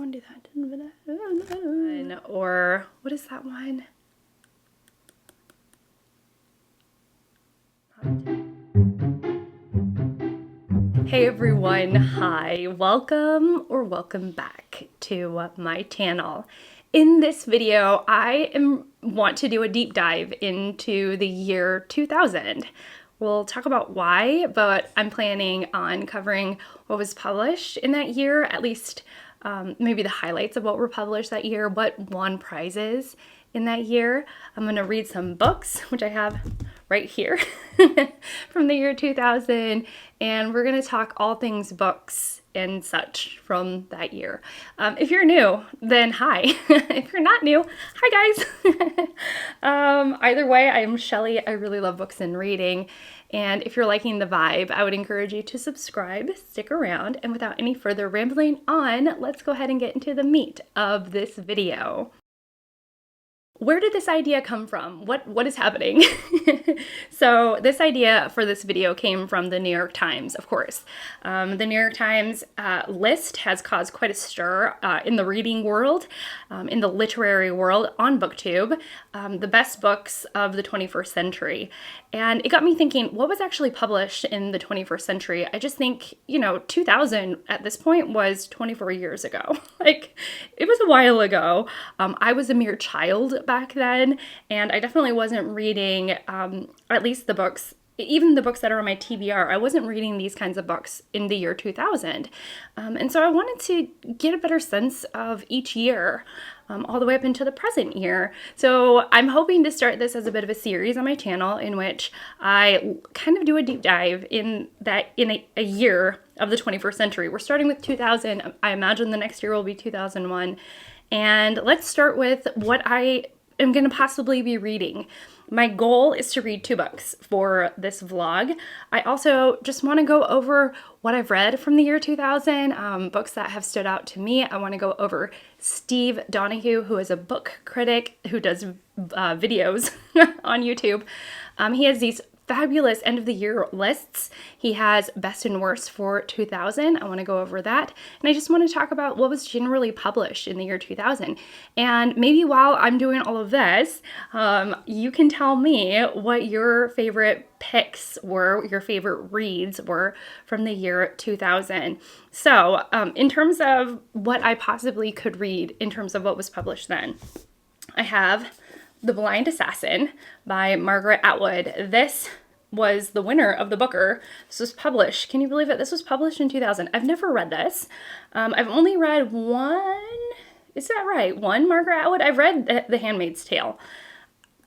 want to do that. Or what is that one? Hey everyone, hi, welcome back to my channel. In this video, I want to do a deep dive into the year 2000. We'll talk about why, but I'm planning on covering what was published in that year, at least maybe the highlights of what were published that year, what won prizes in that year. I'm going to read some books, which I have right here from the year 2000, and we're going to talk all things books and such from that year. If you're new, then hi. If you're not new, hi guys. Either way, I am Shelly. I really love books and reading. And if you're liking the vibe, I would encourage you to subscribe, stick around, and without any further rambling on, let's go ahead and get into the meat of this video. Where did this idea come from? What is happening? So this idea for this video came from the New York Times, of course. The New York Times list has caused quite a stir in the reading world, in the literary world on BookTube, the best books of the 21st century. And it got me thinking, what was actually published in the 21st century? I just think, 2000 at this point was 24 years ago. Like, it was a while ago. I was a mere child back then, and I definitely wasn't reading, at least the books, even the books that are on my TBR, I wasn't reading these kinds of books in the year 2000. And so I wanted to get a better sense of each year, all the way up into the present year. So I'm hoping to start this as a bit of a series on my channel in which I kind of do a deep dive in a year of the 21st century. We're starting with 2000. I imagine the next year will be 2001. And let's start with what I am going to possibly be reading. My goal is to read 2 books for this vlog. I also just want to go over what I've read from the year 2000, books that have stood out to me. I want to go over Steve Donahue, who is a book critic who does videos on YouTube. He has these fabulous end of the year lists. He has best and worst for 2000. I want to go over that. And I just want to talk about what was generally published in the year 2000. And maybe while I'm doing all of this, you can tell me what your favorite picks were, your favorite reads were from the year 2000. So in terms of what I possibly could read in terms of what was published then, I have The Blind Assassin by Margaret Atwood. This was the winner of the Booker. This was published. Can you believe it? This was published in 2000. I've never read this. I've only read one. Is that right? One Margaret Atwood? I've read The Handmaid's Tale.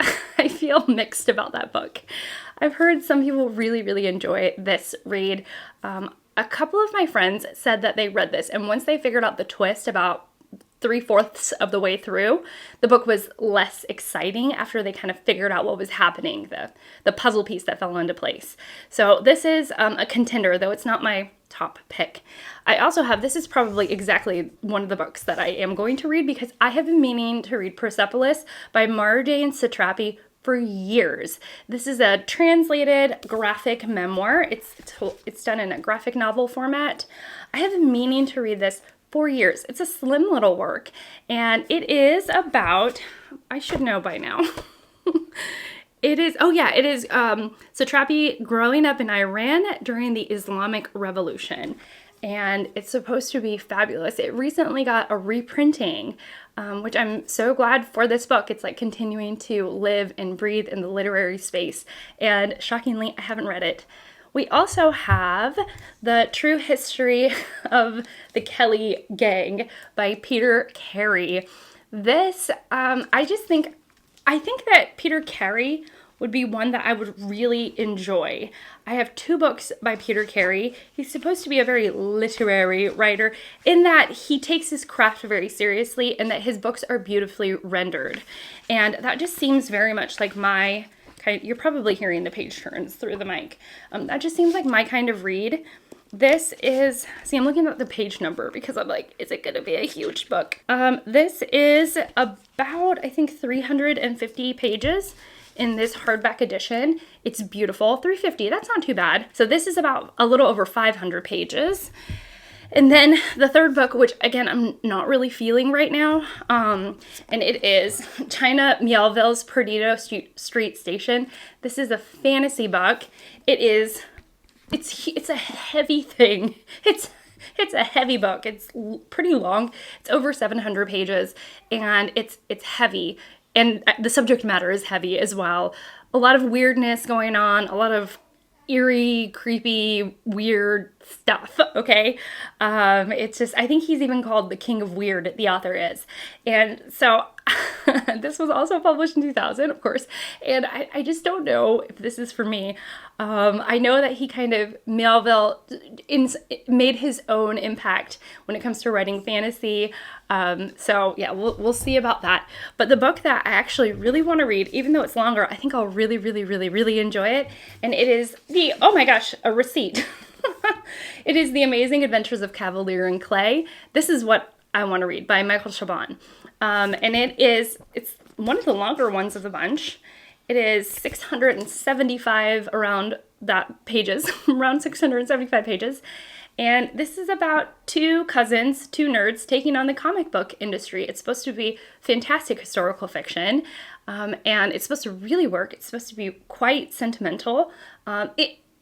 I feel mixed about that book. I've heard some people really, really enjoy this read. A couple of my friends said that they read this, and once they figured out the twist about 3/4 of the way through, the book was less exciting after they kind of figured out what was happening, the puzzle piece that fell into place. So this is a contender, though it's not my top pick. I also have, this is probably exactly one of the books that I am going to read because I have been meaning to read Persepolis by Marjane Satrapi for years. This is a translated graphic memoir. It's done in a graphic novel format. I have been meaning to read this for years. It's a slim little work, and it is about, I should know by now. It is Satrapi growing up in Iran during the Islamic Revolution, and it's supposed to be fabulous. It recently got a reprinting, which I'm so glad for this book. It's like continuing to live and breathe in the literary space, and shockingly, I haven't read it. We also have The True History of the Kelly Gang by Peter Carey. This, I think that Peter Carey would be one that I would really enjoy. I have 2 books by Peter Carey. He's supposed to be a very literary writer in that he takes his craft very seriously and that his books are beautifully rendered. And that just seems very much like my you're probably hearing the page turns through the mic. That just seems like my kind of read. This is, see, I'm looking at the page number because I'm like, is it going to be a huge book? This is about, I think, 350 pages in this hardback edition. It's beautiful. 350, that's not too bad. So this is about a little over 500 pages. And then the third book, which again, I'm not really feeling right now, and it is China Miéville's Perdido Street Station. This is a fantasy book. It's a heavy thing. It's a heavy book. It's pretty long. It's over 700 pages, and it's heavy. And the subject matter is heavy as well. A lot of weirdness going on, a lot of eerie, creepy, weird stuff, okay? It's just, I think he's even called the King of Weird, the author is. And so this was also published in 2000, of course, and I just don't know if this is for me. I know that he kind of, Miéville made his own impact when it comes to writing fantasy. So yeah, we'll see about that. But the book that I actually really want to read, even though it's longer, I think I'll really, really, really, really enjoy it. And it is oh my gosh, a receipt. It is The Amazing Adventures of Kavalier and Clay. This is what I want to read, by Michael Chabon. And it's one of the longer ones of the bunch. It is 675 around that pages, around 675 pages. And this is about two cousins, two nerds, taking on the comic book industry. It's supposed to be fantastic historical fiction, and it's supposed to really work. It's supposed to be quite sentimental,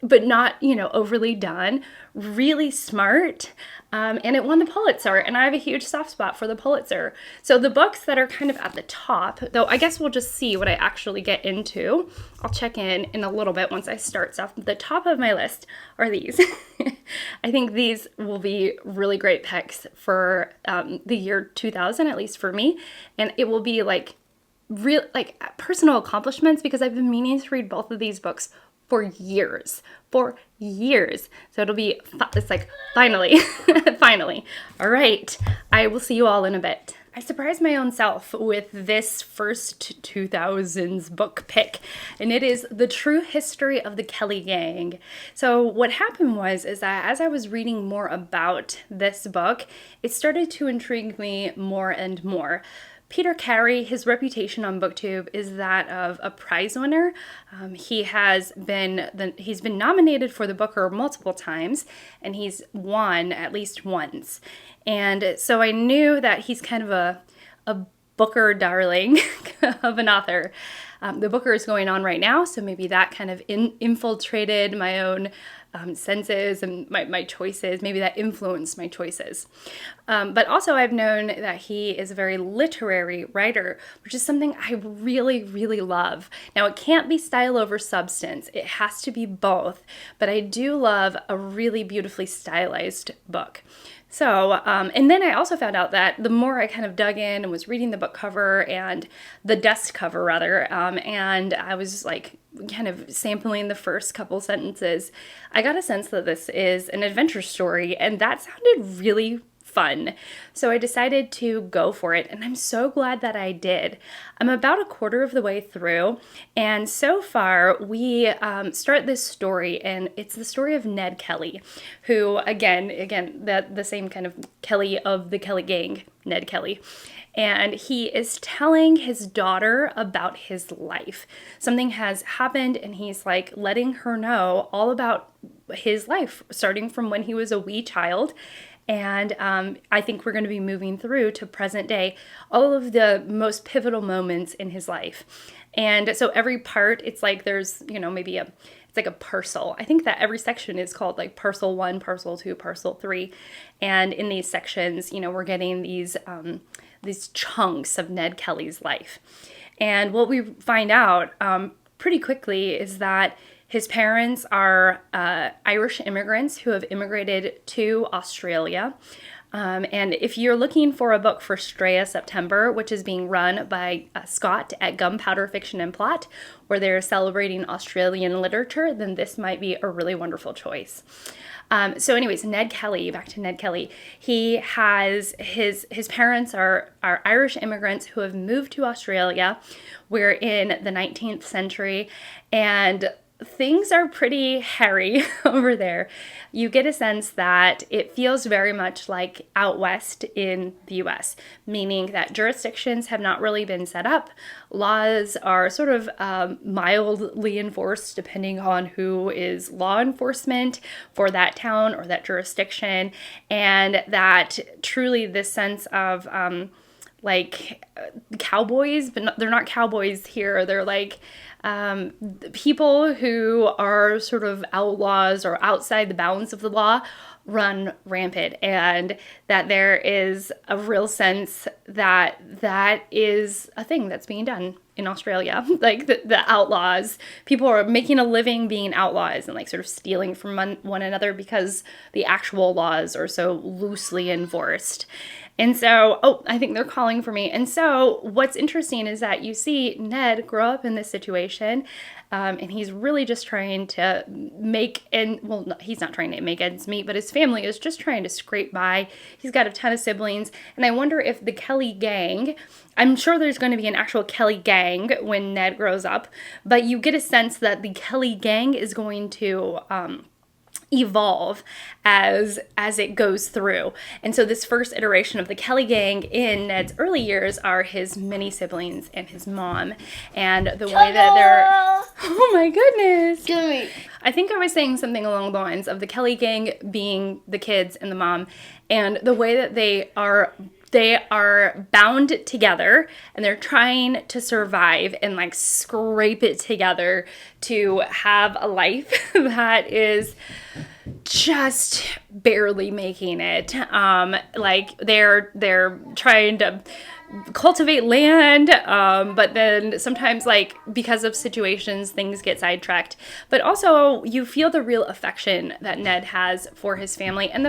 but not, overly done. Really smart, and it won the Pulitzer, and I have a huge soft spot for the Pulitzer. So the books that are kind of at the top, though I guess we'll just see what I actually get into. I'll check in a little bit once I start. So the top of my list are these. I think these will be really great picks for the year 2000, at least for me, and it will be like personal accomplishments, because I've been meaning to read both of these books for years. So it'll be, it's like, finally, finally. All right, I will see you all in a bit. I surprised my own self with this first 2000s book pick, and it is The True History of the Kelly Gang. So what happened is that as I was reading more about this book, it started to intrigue me more and more. Peter Carey, his reputation on BookTube is that of a prize winner. He's been nominated for the Booker multiple times, and he's won at least once. And so I knew that he's kind of a Booker darling of an author. The Booker is going on right now, so maybe that kind of infiltrated my own senses and my choices. Maybe that influenced my choices. But also I've known that he is a very literary writer, which is something I really, really love. Now, it can't be style over substance. It has to be both. But I do love a really beautifully stylized book. So, and then I also found out that the more I kind of dug in and was reading the book cover and the desk cover rather, and I was like kind of sampling the first couple sentences, I got a sense that this is an adventure story, and that sounded really fun. So I decided to go for it, and I'm so glad that I did. I'm about a quarter of the way through, and so far we start this story, and it's the story of Ned Kelly, who again, the same kind of Kelly of the Kelly gang, Ned Kelly. And he is telling his daughter about his life. Something has happened, and he's like letting her know all about his life, starting from when he was a wee child. And I think we're going to be moving through to present day, all of the most pivotal moments in his life. And so every part, it's like there's, maybe it's like a parcel. I think that every section is called like parcel 1, parcel 2, parcel 3. And in these sections, we're getting these chunks of Ned Kelly's life. And what we find out pretty quickly is that his parents are Irish immigrants who have immigrated to Australia. And if you're looking for a book for Straya September, which is being run by Scott at Gunpowder Fiction and Plot, where they're celebrating Australian literature, then this might be a really wonderful choice. So anyways, Ned Kelly, back to Ned Kelly. He has, his parents are Irish immigrants who have moved to Australia. We're in the 19th century, and things are pretty hairy over there. You get a sense that it feels very much like out west in the US, meaning that jurisdictions have not really been set up. Laws are sort of mildly enforced depending on who is law enforcement for that town or that jurisdiction, and that truly this sense of like cowboys, but they're not cowboys here. They're like people who are sort of outlaws or outside the bounds of the law run rampant, and that there is a real sense that that is a thing that's being done in Australia. Like the outlaws, people are making a living being outlaws and like sort of stealing from one another because the actual laws are so loosely enforced. And so, oh, I think they're calling for me. And so what's interesting is that you see Ned grow up in this situation, and he's really just trying to he's not trying to make ends meet, but his family is just trying to scrape by. He's got a ton of siblings. And I wonder if the Kelly gang, I'm sure there's going to be an actual Kelly gang when Ned grows up, but you get a sense that the Kelly gang is going to evolve as it goes through. And so this first iteration of the Kelly gang in Ned's early years are his many siblings and his mom, and the way that they're, oh my goodness, Gimme. I think I was saying something along the lines of the Kelly gang being the kids and the mom, and the way that they are bound together and they're trying to survive and like scrape it together to have a life that is just barely making it. Like they're trying to cultivate land, but then sometimes, like, because of situations, things get sidetracked. But also you feel the real affection that Ned has for his family and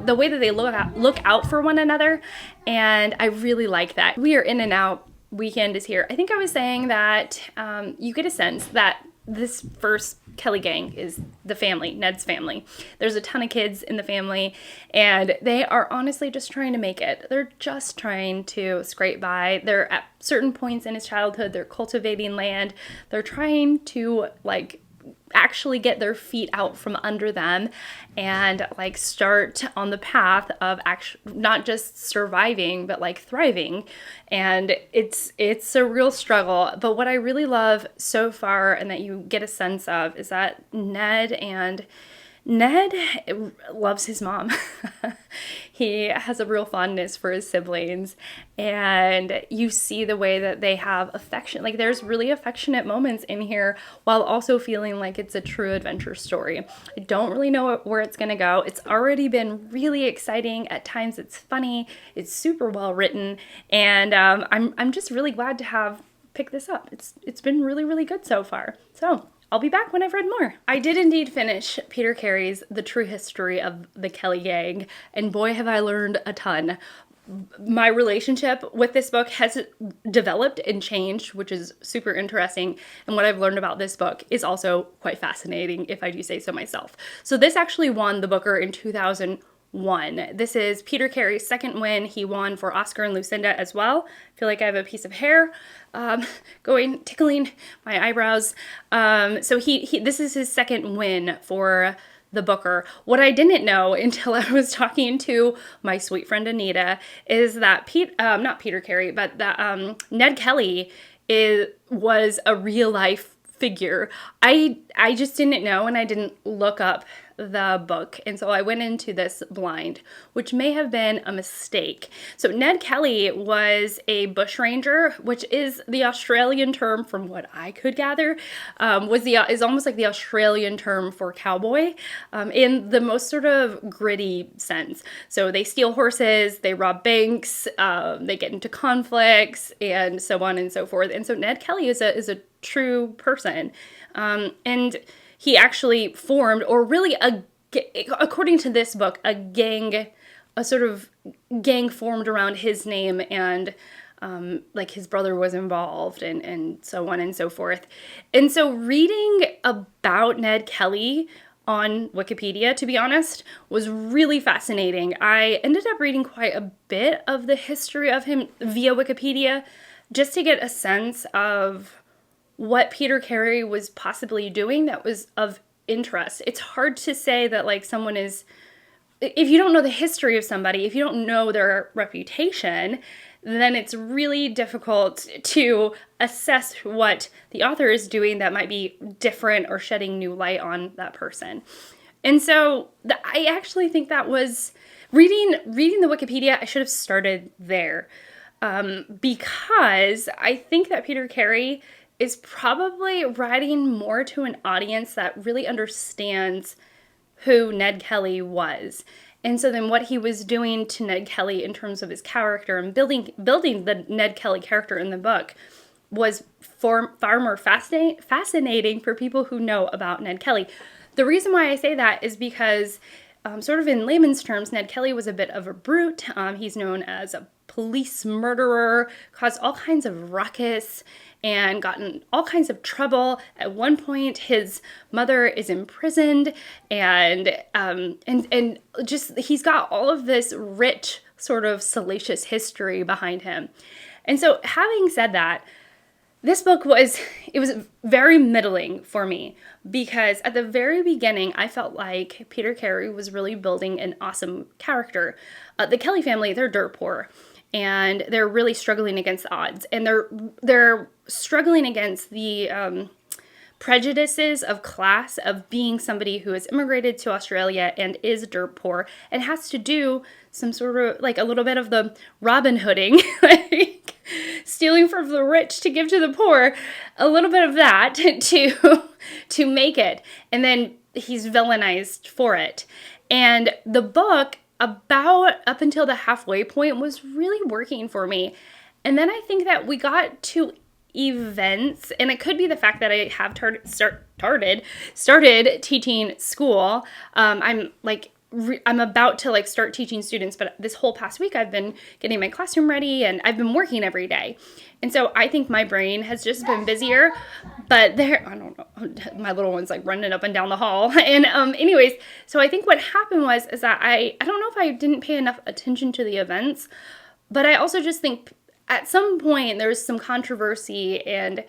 the way that they look out for one another, and I really like that. We are in and out, weekend is here. I think I was saying that you get a sense that this first Kelly gang is the family, Ned's family. There's a ton of kids in the family, and they are honestly just trying to make it. They're just trying to scrape by. They're at certain points in his childhood, they're cultivating land. They're trying to, like, actually get their feet out from under them and like start on the path of not just surviving but like thriving. And it's a real struggle. But what I really love so far and that you get a sense of is that Ned loves his mom. He has a real fondness for his siblings, and you see the way that they have affection. Like, there's really affectionate moments in here while also feeling like it's a true adventure story. I don't really know where it's gonna go. It's already been really exciting. At times it's funny, it's super well written, and I'm just really glad to have picked this up. It's been really, really good so far. So I'll be back when I've read more. I did indeed finish Peter Carey's The True History of the Kelly Gang, and boy have I learned a ton. My relationship with this book has developed and changed, which is super interesting, and what I've learned about this book is also quite fascinating, if I do say so myself. So this actually won the Booker in 2001. This is Peter Carey's second win. He won for Oscar and Lucinda as well. I feel like I have a piece of hair tickling my eyebrows. So this is his second win for the Booker. What I didn't know until I was talking to my sweet friend Anita is that not Peter Carey, but that Ned Kelly was a real life figure. I just didn't know, and I didn't look up the book, and so I went into this blind, which may have been a mistake. So Ned Kelly was a bushranger, which is the Australian term, from what I could gather, is almost like the Australian term for cowboy, in the most sort of gritty sense. So they steal horses, they rob banks, they get into conflicts, and so on and so forth. And so Ned Kelly is a true person, and he actually formed, or really according to this book, a sort of gang formed around his name, and like his brother was involved, and so on and so forth. And so reading about Ned Kelly on Wikipedia, to be honest, was really fascinating. I ended up reading quite a bit of the history of him via Wikipedia just to get a sense of what Peter Carey was possibly doing that was of interest. It's hard to say that like someone is, if you don't know the history of somebody, if you don't know their reputation, then it's really difficult to assess what the author is doing that might be different or shedding new light on that person. And so I actually think that was reading the Wikipedia, I should have started there, because I think that Peter Carey is probably writing more to an audience that really understands who Ned Kelly was. And so then what he was doing to Ned Kelly in terms of his character and building the Ned Kelly character in the book was far more fascinating for people who know about Ned Kelly. The reason why I say that is because sort of in layman's terms, Ned Kelly was a bit of a brute. He's known as a police murderer, caused all kinds of ruckus, and gotten all kinds of trouble. At one point, his mother is imprisoned, and just he's got all of this rich, sort of salacious history behind him. And so, having said that, this book was very middling for me, because at the very beginning, I felt like Peter Carey was really building an awesome character. The Kelly family, they're dirt poor, and they're really struggling against the odds, and they're struggling against the prejudices of class, of being somebody who has immigrated to Australia and is dirt poor and has to do some sort of like a little bit of the Robin Hooding, like stealing from the rich to give to the poor, a little bit of that to make it. And then he's villainized for it. And the book, about up until the halfway point, was really working for me. And then I think that we got to events, and it could be the fact that I have started teaching school. I'm about to start teaching students, but this whole past week I've been getting my classroom ready, and I've been working every day. And so I think my brain has just been busier, but I don't know, my little one's like running up and down the hall. And anyways, so I think what happened is that I don't know if I didn't pay enough attention to the events, but I also just think at some point there's some controversy, and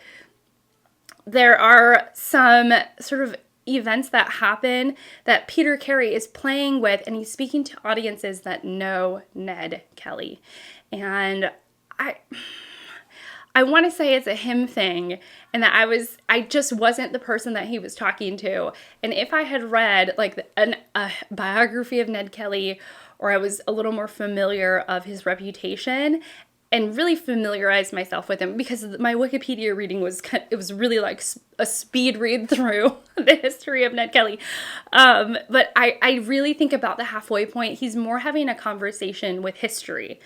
there are some sort of events that happen that Peter Carey is playing with, and he's speaking to audiences that know Ned Kelly. And I want to say it's a him thing, and that I just wasn't the person that he was talking to. And if I had read a biography of Ned Kelly, or I was a little more familiar of his reputation and really familiarized myself with him, because my Wikipedia reading was really like a speed read through the history of Ned Kelly. But I really think about the halfway point, he's more having a conversation with history.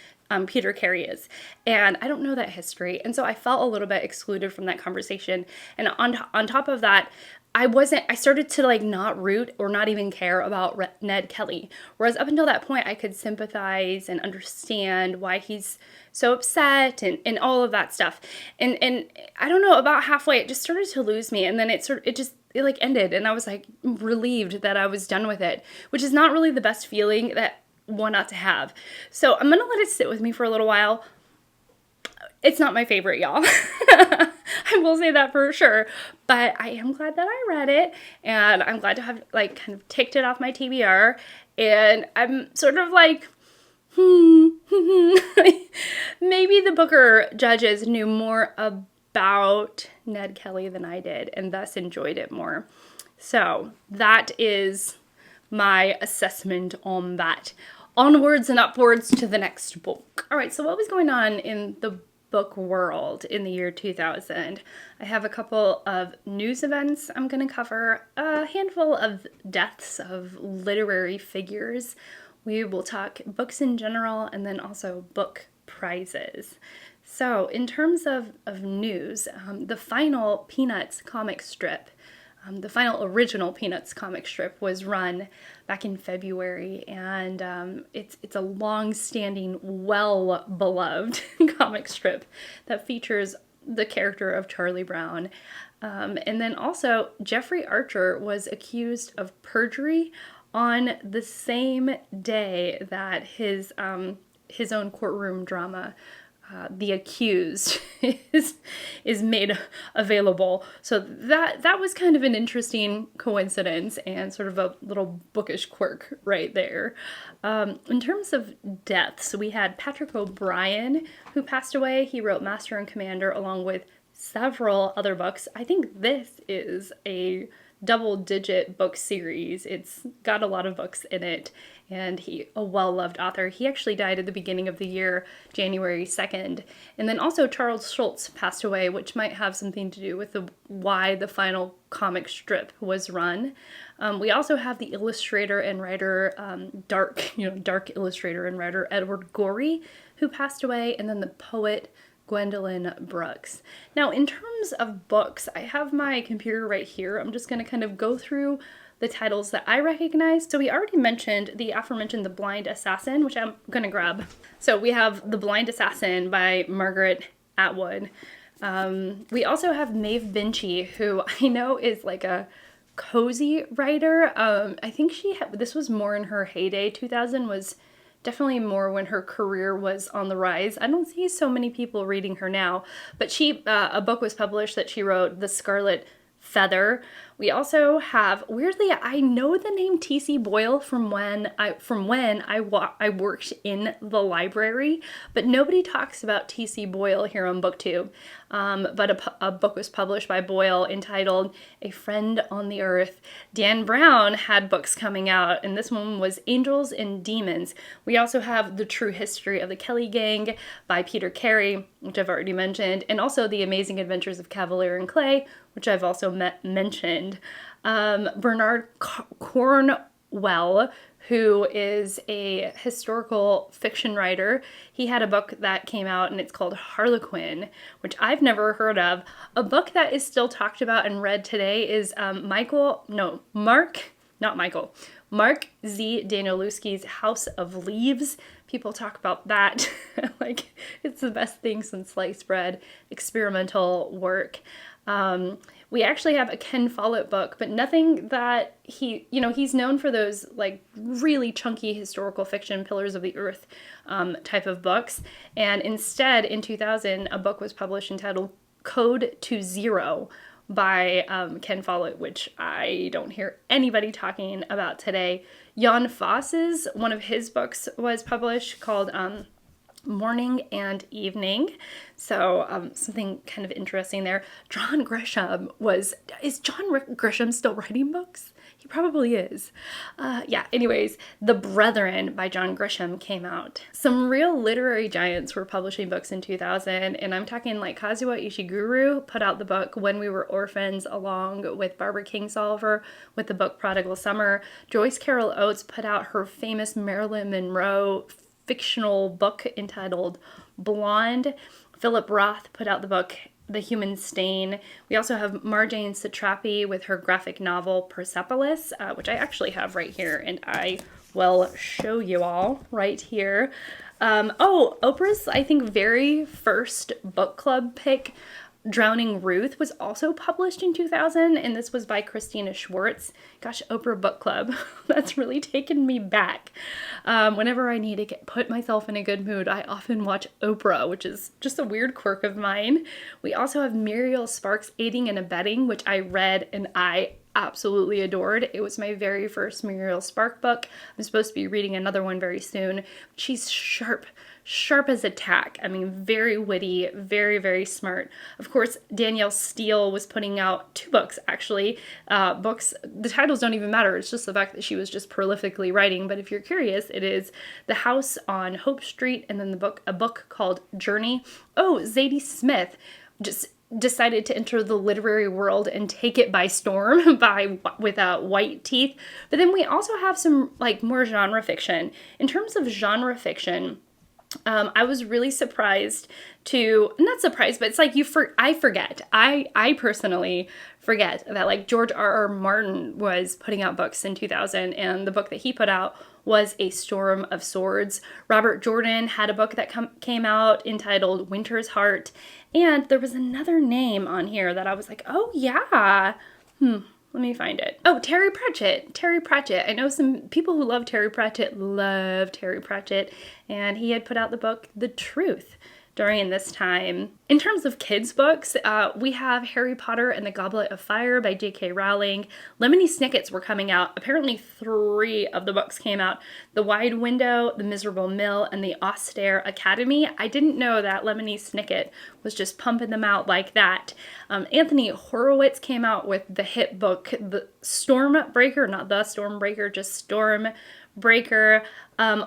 Peter Carey is. And I don't know that history. And so I felt a little bit excluded from that conversation. And on top of that, I started to not root or not even care about Ned Kelly. Whereas up until that point, I could sympathize and understand why he's so upset and all of that stuff. And I don't know, about halfway, it just started to lose me. And then it ended. And I was relieved that I was done with it, which is not really the best feeling that one ought to have. So I'm going to let it sit with me for a little while. It's not my favorite, y'all. I will say that for sure. But I am glad that I read it, and I'm glad to have kind of ticked it off my TBR. And I'm sort of maybe the Booker judges knew more about Ned Kelly than I did, and thus enjoyed it more. So that is my assessment on that. Onwards and upwards to the next book. All right, so what was going on in the book world in the year 2000? I have a couple of news events I'm going to cover, a handful of deaths of literary figures. We will talk books in general, and then also book prizes. So in terms of news, the final Peanuts comic strip, the final original Peanuts comic strip, was run back in February, and it's a long-standing, well-beloved comic strip that features the character of Charlie Brown. And then also, Jeffrey Archer was accused of perjury on the same day that his own courtroom drama The Accused is made available. So that was kind of an interesting coincidence and sort of a little bookish quirk right there. In terms of deaths, we had Patrick O'Brien, who passed away. He wrote Master and Commander along with several other books. I think this is a double-digit book series. It's got a lot of books in it, and a well-loved author. He actually died at the beginning of the year, January 2nd. And then also Charles Schulz passed away, which might have something to do with why the final comic strip was run. We also have the illustrator and writer, dark illustrator and writer Edward Gorey, who passed away, and then the poet Gwendolyn Brooks. Now, in terms of books, I have my computer right here. I'm just going to kind of go through the titles that I recognize. So we already mentioned the aforementioned The Blind Assassin, which I'm going to grab. So we have The Blind Assassin by Margaret Atwood. We also have Maeve Binchy, who I know is like a cozy writer. I think this was more in her heyday. 2000 was definitely more when her career was on the rise. I don't see so many people reading her now, but a book was published that she wrote, The Scarlet Feather. We also have, weirdly, I know the name T.C. Boyle from when I worked in the library, but nobody talks about T.C. Boyle here on BookTube. But a book was published by Boyle entitled A Friend on the Earth. Dan Brown had books coming out, and this one was Angels and Demons. We also have The True History of the Kelly Gang by Peter Carey, which I've already mentioned, and also The Amazing Adventures of Kavalier and Clay, which I've also mentioned. Bernard Cornwell, who is a historical fiction writer, he had a book that came out and it's called Harlequin, which I've never heard of. A book that is still talked about and read today is Mark Z. Danielewski's House of Leaves. People talk about that like it's the best thing since sliced bread, experimental work. We actually have a Ken Follett book, but nothing that he's known for those like really chunky historical fiction, Pillars of the Earth type of books. And instead, in 2000, a book was published entitled Code to Zero by Ken Follett, which I don't hear anybody talking about today. Jan Foss's, one of his books was published called Morning and Evening. So something kind of interesting there. John Grisham is John Grisham still writing books? He probably is. Anyways, The Brethren by John Grisham came out. Some real literary giants were publishing books in 2000, and I'm talking like Kazuo Ishiguro put out the book When We Were Orphans along with Barbara Kingsolver with the book Prodigal Summer. Joyce Carol Oates put out her famous Marilyn Monroe fictional book entitled Blonde. Philip Roth put out the book The Human Stain. We also have Marjane Satrapi with her graphic novel Persepolis, which I actually have right here, and I will show you all right here. Oprah's, I think, very first book club pick, Drowning Ruth, was also published in 2000, and this was by Christina Schwartz. Gosh, Oprah Book Club. That's really taken me back. Whenever I need to put myself in a good mood, I often watch Oprah, which is just a weird quirk of mine. We also have Muriel Sparks' Aiding and Abetting, which I read and I absolutely adored. It was my very first Muriel Spark book. I'm supposed to be reading another one very soon. She's sharp as a tack. I mean, very witty, very, very smart. Of course, Danielle Steele was putting out 2 books, actually. The titles don't even matter. It's just the fact that she was just prolifically writing. But if you're curious, it is The House on Hope Street, and then a book called Journey. Oh, Zadie Smith just decided to enter the literary world and take it by storm with White Teeth. But then we also have some like more genre fiction. In terms of genre fiction, I was really surprised not surprised, but it's like I personally forget that like George R.R. Martin was putting out books in 2000, and the book that he put out was A Storm of Swords. Robert Jordan had a book that came out entitled Winter's Heart, and there was another name on here that I was like, oh yeah, let me find it. Oh, Terry Pratchett. I know some people who love Terry Pratchett, and he had put out the book The Truth during this time. In terms of kids' books, we have Harry Potter and the Goblet of Fire by J.K. Rowling. Lemony Snicket's were coming out. Apparently 3 of the books came out. The Wide Window, The Miserable Mill, and The Austere Academy. I didn't know that Lemony Snicket was just pumping them out like that. Anthony Horowitz came out with the hit book, The Stormbreaker, not The Stormbreaker, just Stormbreaker.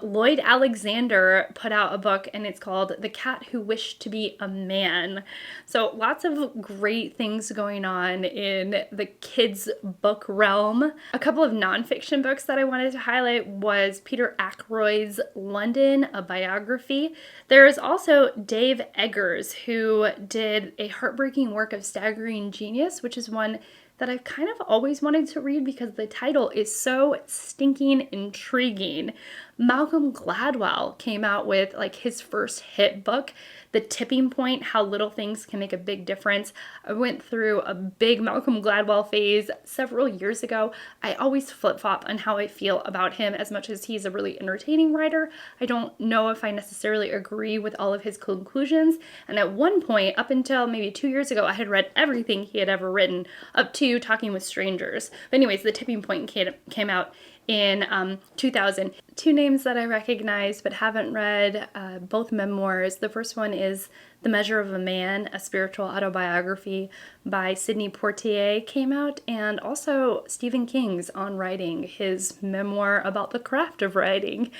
Lloyd Alexander put out a book and it's called The Cat Who Wished to Be a Man. So lots of great things going on in the kids book realm. A couple of nonfiction books that I wanted to highlight was Peter Ackroyd's London, a biography. There is also Dave Eggers, who did a heartbreaking work of staggering genius, which is one that I've kind of always wanted to read because the title is so stinking intriguing. Malcolm Gladwell came out with like his first hit book, The Tipping Point, How Little Things Can Make a Big Difference. I went through a big Malcolm Gladwell phase several years ago. I always flip-flop on how I feel about him. As much as he's a really entertaining writer, I don't know if I necessarily agree with all of his conclusions. And at one point, up until maybe 2 years ago, I had read everything he had ever written, up to Talking with Strangers. But anyways, The Tipping Point came out in 2000. 2 names that I recognize but haven't read, both memoirs. The first one is The Measure of a Man, a spiritual autobiography by Sidney Poitier, came out, and also Stephen King's On Writing, his memoir about the craft of writing,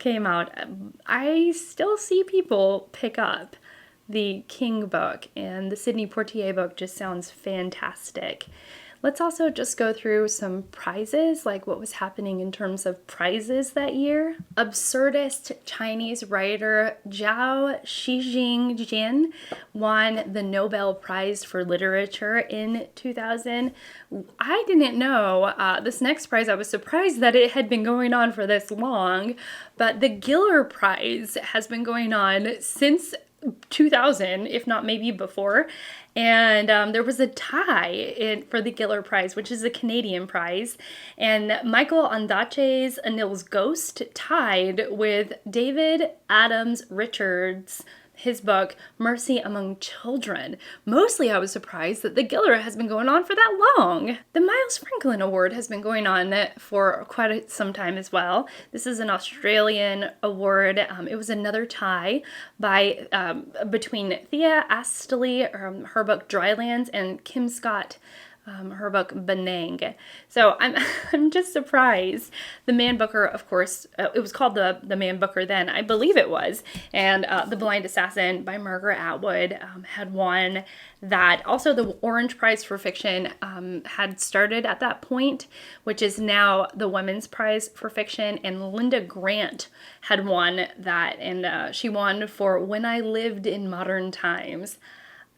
came out. I still see people pick up the King book, and the Sidney Poitier book just sounds fantastic. Let's also just go through some prizes, like what was happening in terms of prizes that year. Absurdist Chinese writer Zhao Xijin won the Nobel Prize for Literature in 2000. I didn't know this next prize. I was surprised that it had been going on for this long, but the Giller Prize has been going on since 2000, if not maybe before, and there was a tie for the Giller Prize, which is a Canadian prize, and Michael Ondaatje's Anil's Ghost tied with David Adams Richards' his book, Mercy Among Children. Mostly I was surprised that the Giller has been going on for that long. The Miles Franklin Award has been going on for quite some time as well. This is an Australian award. It was another tie between Thea Astley, her book Drylands, and Kim Scott, her book Benang. So I'm just surprised. The Man Booker, of course, it was called the Man Booker then, I believe it was, and The Blind Assassin by Margaret Atwood had won that. Also, the Orange Prize for Fiction had started at that point, which is now the Women's Prize for Fiction, and Linda Grant had won that, and she won for When I Lived in Modern Times.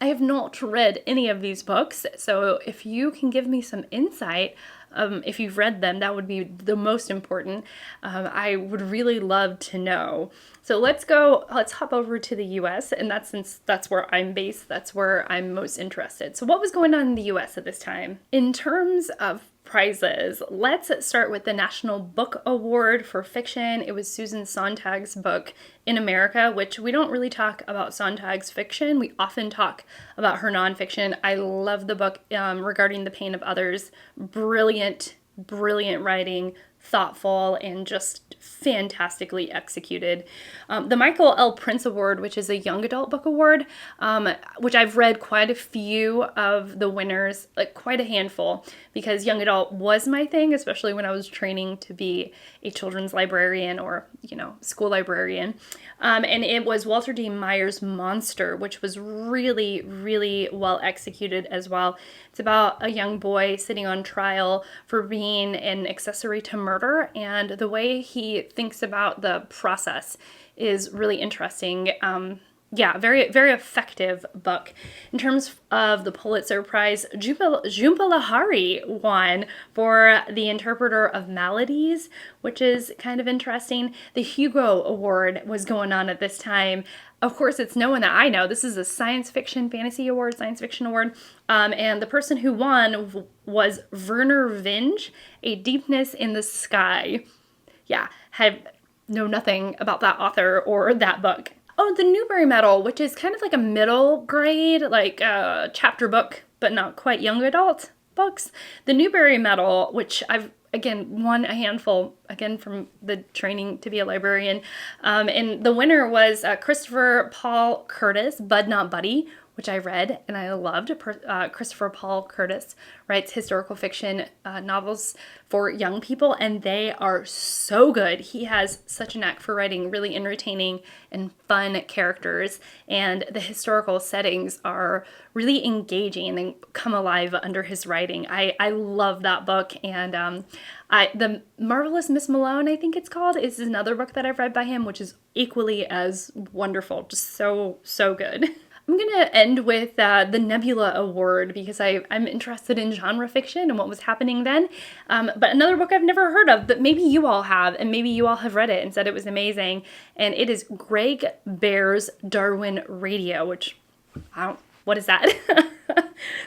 I have not read any of these books, so if you can give me some insight, if you've read them, that would be the most important. I would really love to know. So let's hop over to the US, and since that's where I'm based, that's where I'm most interested. So what was going on in the US at this time? In terms of prizes, let's start with the National Book Award for Fiction. It was Susan Sontag's book In America, which we don't really talk about Sontag's fiction. We often talk about her nonfiction. I love the book regarding the pain of others. Brilliant writing, thoughtful, and just fantastically executed. The Michael L. Prince Award, which is a young adult book award, which I've read quite a few of the winners, like quite a handful, because young adult was my thing, especially when I was training to be a children's librarian or, school librarian. And it was Walter D. Meyer's Monster, which was really, really well executed as well. It's about a young boy sitting on trial for being an accessory to murder, and the way he thinks about the process is really interesting. Very, very effective book. In terms of the Pulitzer Prize, Jhumpa Lahiri won for The Interpreter of Maladies, which is kind of interesting. The Hugo Award was going on at this time. Of course, it's no one that I know. This is a science fiction award. And the person who won was Werner Vinge, A Deepness in the Sky. Yeah, know nothing about that author or that book. Oh, the Newbery Medal, which is kind of like a middle grade, like chapter book, but not quite young adult books. The Newbery Medal, which I've, again, won a handful, again, from the training to be a librarian. And the winner was Christopher Paul Curtis, Bud Not Buddy, which I read and I loved. Christopher Paul Curtis writes historical fiction novels for young people, and they are so good. He has such a knack for writing really entertaining and fun characters, and the historical settings are really engaging and come alive under his writing. I love that book, and The Marvelous Miss Malone, I think it's called, is another book that I've read by him, which is equally as wonderful. Just so good. I'm going to end with the Nebula Award because I'm interested in genre fiction and what was happening then. But another book I've never heard of, but maybe you all have, and maybe you all have read it and said it was amazing. And it is Greg Bear's Darwin Radio, which what is that?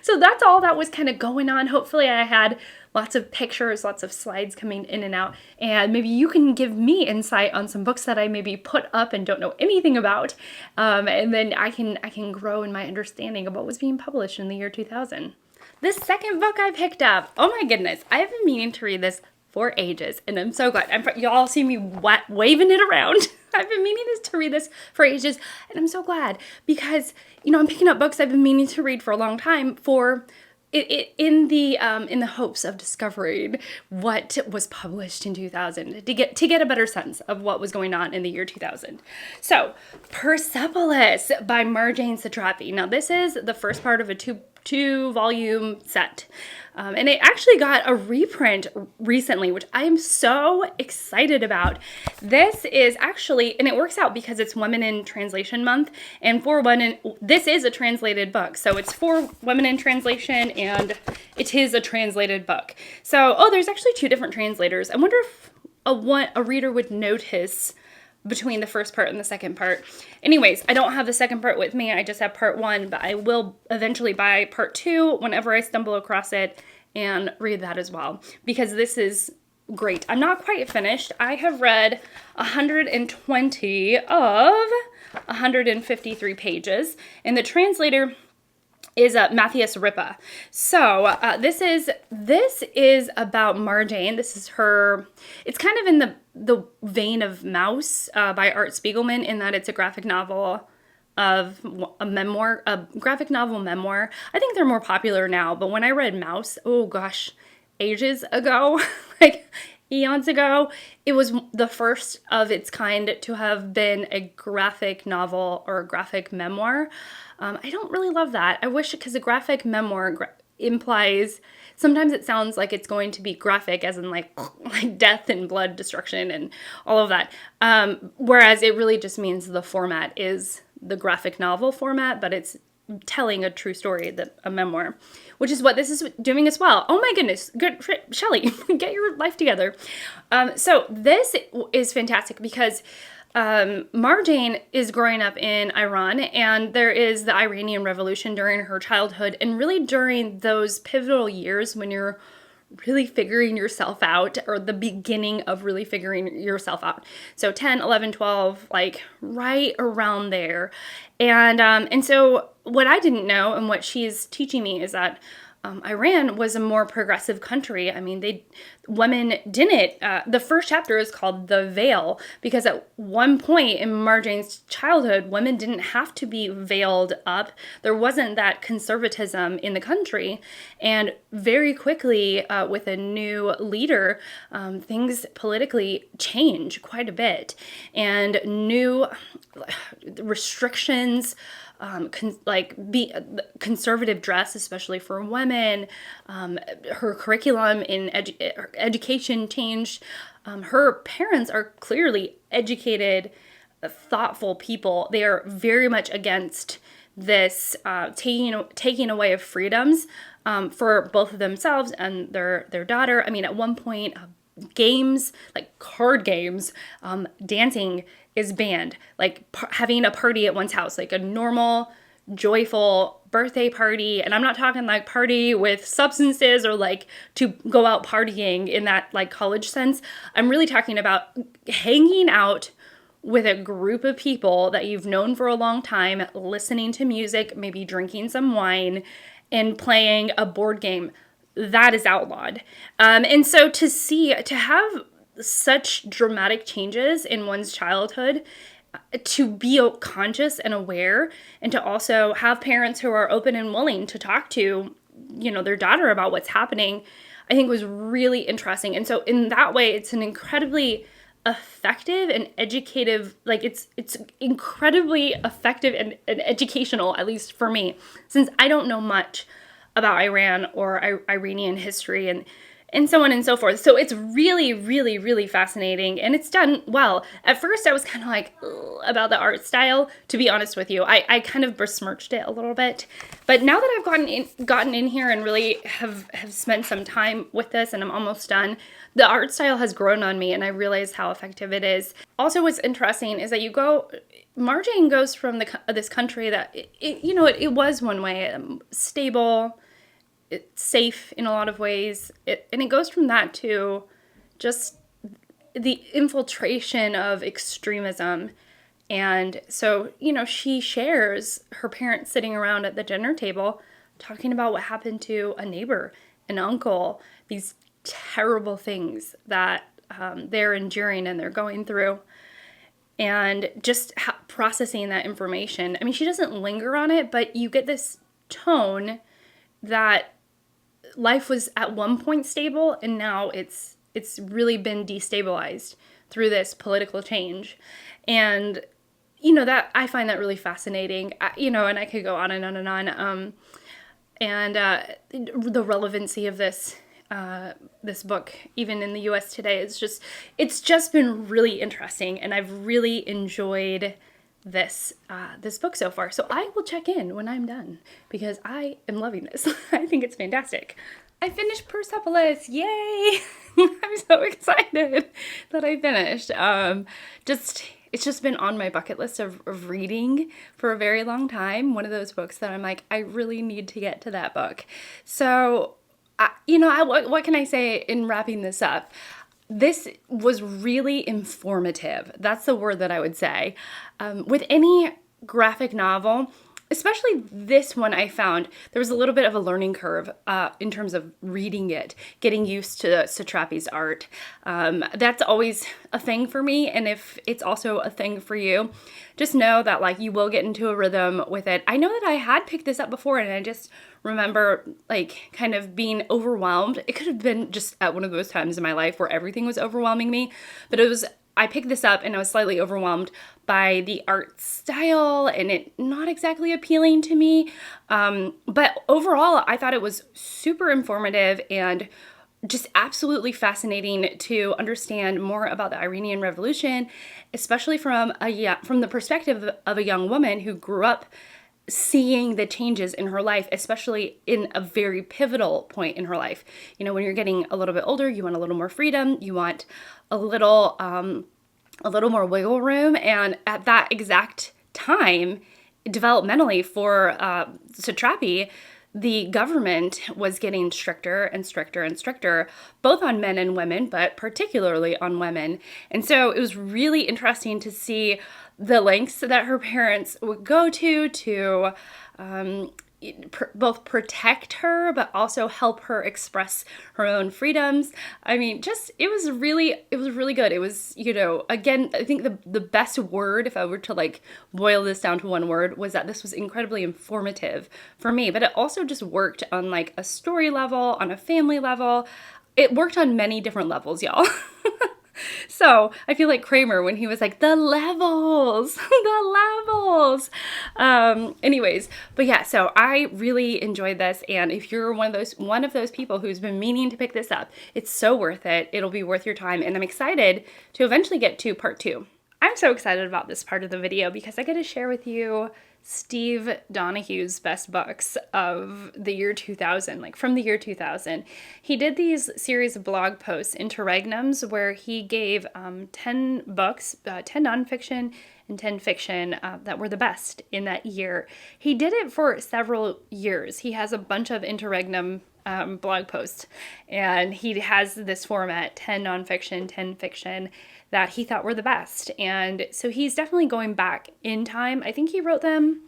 So that's all that was kind of going on. Hopefully I had lots of pictures, lots of slides coming in and out, and maybe you can give me insight on some books that I maybe put up and don't know anything about, and then I can grow in my understanding of what was being published in the year 2000. This second book I picked up, oh my goodness, I have been meaning to read this for ages, and I'm so glad. Y'all see me waving it around. I've been meaning to read this for ages, and I'm so glad because, I'm picking up books I've been meaning to read for a long time in the hopes of discovering what was published in 2000 to get a better sense of what was going on in the year 2000. So, Persepolis by Marjane Satrapi. Now, this is the first part of a two-volume set. And it actually got a reprint recently, which I am so excited about. This is actually, and it works out because it's Women in Translation Month, and this is a translated book. So it's for women in translation, and it is a translated book. So, there's actually two different translators. I wonder if a reader would notice between the first part and the second part. Anyways, I don't have the second part with me. I just have part one, but I will eventually buy part two whenever I stumble across it and read that as well, because this is great. I'm not quite finished. I have read 120 of 153 pages, and the translator is Matthias Ripa. So this is about Marjane. This is her. It's kind of in the vein of Mouse by Art Spiegelman, in that it's a graphic novel of a graphic novel memoir. I think they're more popular now, but when I read Mouse, oh gosh, ages ago, like eons ago, it was the first of its kind to have been a graphic novel or a graphic memoir. I don't really love that. I wish, because a graphic memoir implies, sometimes it sounds like it's going to be graphic as in like death and blood, destruction and all of that. Whereas it really just means the format is the graphic novel format, but it's telling a true story, a memoir, which is what this is doing as well. Oh my goodness, good, Shelley, get your life together. So this is fantastic because Marjane is growing up in Iran, and there is the Iranian Revolution during her childhood, and really during those pivotal years when you're really figuring yourself out, or the beginning of really figuring yourself out. So 10, 11, 12, like right around there. And so what I didn't know, and what she's teaching me, is that Iran was a more progressive country. I mean, women didn't. The first chapter is called The Veil, because at one point in Marjane's childhood, women didn't have to be veiled up. There wasn't that conservatism in the country. And very quickly, with a new leader, things politically change quite a bit. And new restrictions, conservative dress, especially for women. Her curriculum in education changed. Her parents are clearly educated, thoughtful people. They are very much against this taking away of freedoms for both of themselves and their daughter. I mean, at one point, games, like card games, dancing is banned. Like having a party at one's house, like a normal joyful birthday party. And I'm not talking like party with substances or like to go out partying in that like college sense. I'm really talking about hanging out with a group of people that you've known for a long time, listening to music, maybe drinking some wine, and playing a board game. That is outlawed. And so to have such dramatic changes in one's childhood, to be conscious and aware, and to also have parents who are open and willing to talk to, their daughter about what's happening, I think was really interesting. And so in that way, it's an incredibly effective and educative, like it's incredibly effective and educational, at least for me, since I don't know much about Iran or Iranian history and so on and so forth. So it's really, really, really fascinating, and it's done well. At first, I was kind of like, ugh, about the art style, to be honest with you. I kind of besmirched it a little bit. But now that I've gotten in here and really have spent some time with this, and I'm almost done, the art style has grown on me, and I realize how effective it is. Also, what's interesting is that Marjane goes from this country that, it was one way, stable, it's safe in a lot of ways, and it goes from that to just the infiltration of extremism. And so, she shares her parents sitting around at the dinner table talking about what happened to a neighbor, an uncle, these terrible things that they're enduring and they're going through, and just processing that information. I mean, she doesn't linger on it, but you get this tone that life was at one point stable, and now it's really been destabilized through this political change. And that I find that really fascinating. And I could go on and on and on. The relevancy of this book, even in the U.S. today, it's just been really interesting, and I've really enjoyed this book so far. So I will check in when I'm done, because I am loving this. I think it's fantastic. I finished Persepolis. Yay! I'm so excited that I finished. It's just been on my bucket list of reading for a very long time. One of those books that I'm like, I really need to get to that book. So, what can I say in wrapping this up? This was really informative. That's the word that I would say. With any graphic novel, especially this one, I found there was a little bit of a learning curve in terms of reading it, getting used to Satrapi's art. That's always a thing for me, and if it's also a thing for you, just know that like you will get into a rhythm with it. I know that I had picked this up before, and I just remember like kind of being overwhelmed. It could have been just at one of those times in my life where everything was overwhelming me, but I picked this up and I was slightly overwhelmed by the art style and it not exactly appealing to me. But overall, I thought it was super informative and just absolutely fascinating to understand more about the Iranian Revolution, especially from the perspective of a young woman who grew up seeing the changes in her life, especially in a very pivotal point in her life. When you're getting a little bit older, you want a little more freedom, you want a little more wiggle room, and at that exact time, developmentally for Satrapi, the government was getting stricter and stricter and stricter, both on men and women, but particularly on women. And so it was really interesting to see the lengths that her parents would go to both protect her, but also help her express her own freedoms. I mean, it was really good. It was, again, I think the best word, if I were to like boil this down to one word, was that this was incredibly informative for me, but it also just worked on like a story level, on a family level. It worked on many different levels, y'all. So I feel like Kramer when he was like, the levels. Anyways, but yeah, so I really enjoyed this. And if you're one of those people who's been meaning to pick this up, it's so worth it. It'll be worth your time. And I'm excited to eventually get to part 2. I'm so excited about this part of the video because I get to share with you Steve Donahue's best books of the year 2000, like from the year 2000. He did these series of blog posts, interregnums, where he gave 10 books, 10 nonfiction and 10 fiction that were the best in that year. He did it for several years. He has a bunch of interregnum blog posts, and he has this format, 10 nonfiction, 10 fiction, that he thought were the best. And so he's definitely going back in time. I think he wrote them,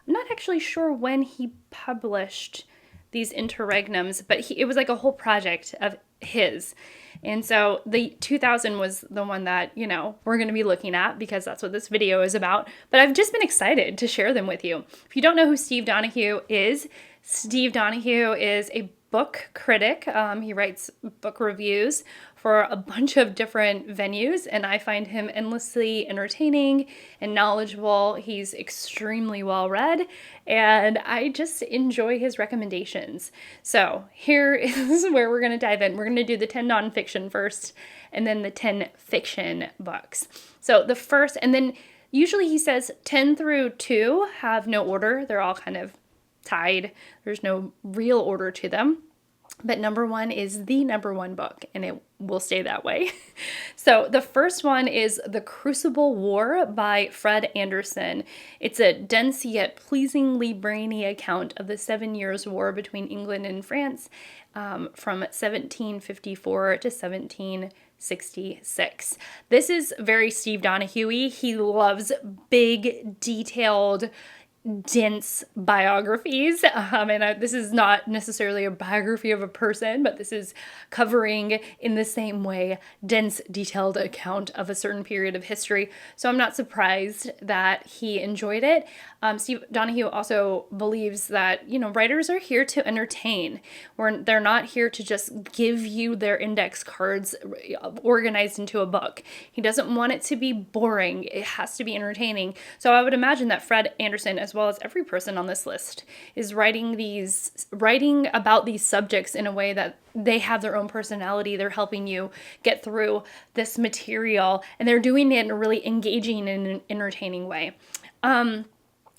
I'm not actually sure when he published these interregnums, but it was like a whole project of his. And so the 2000 was the one that, we're going to be looking at because that's what this video is about. But I've just been excited to share them with you. If you don't know who Steve Donahue is a book critic. He writes book reviews for a bunch of different venues, and I find him endlessly entertaining and knowledgeable. He's extremely well read, and I just enjoy his recommendations. So here is where we're going to dive in. We're going to do the 10 nonfiction first, and then the 10 fiction books. So the first, and then usually he says 10 through 2 have no order. They're all kind of tied. There's no real order to them. But number 1 is the number 1 book, and it will stay that way. So the first one is The Crucible War by Fred Anderson. It's a dense yet pleasingly brainy account of the 7 Years' War between England and France from 1754 to 1766. This is very Steve Donahue-y. He loves big, detailed, dense biographies, and this is not necessarily a biography of a person, but this is covering in the same way dense, detailed account of a certain period of history. So I'm not surprised that he enjoyed it. Steve Donahue also believes that, writers are here to entertain. They're not here to just give you their index cards organized into a book. He doesn't want it to be boring. It has to be entertaining. So I would imagine that Fred Anderson, as well as every person on this list, is writing about these subjects in a way that they have their own personality. They're helping you get through this material, and they're doing it in a really engaging and entertaining way.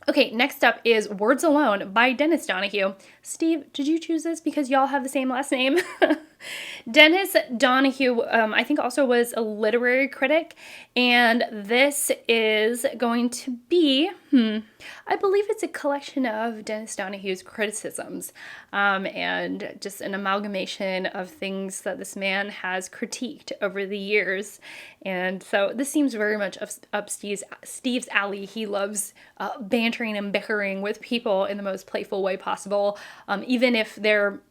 Okay, next up is Words Alone by Dennis Donahue. Steve, did you choose this because y'all have the same last name? Dennis Donahue, I think, also was a literary critic, and this is going to be, I believe it's a collection of Dennis Donahue's criticisms, and just an amalgamation of things that this man has critiqued over the years. And so this seems very much up Steve's alley. He loves bantering and bickering with people in the most playful way possible, even if they're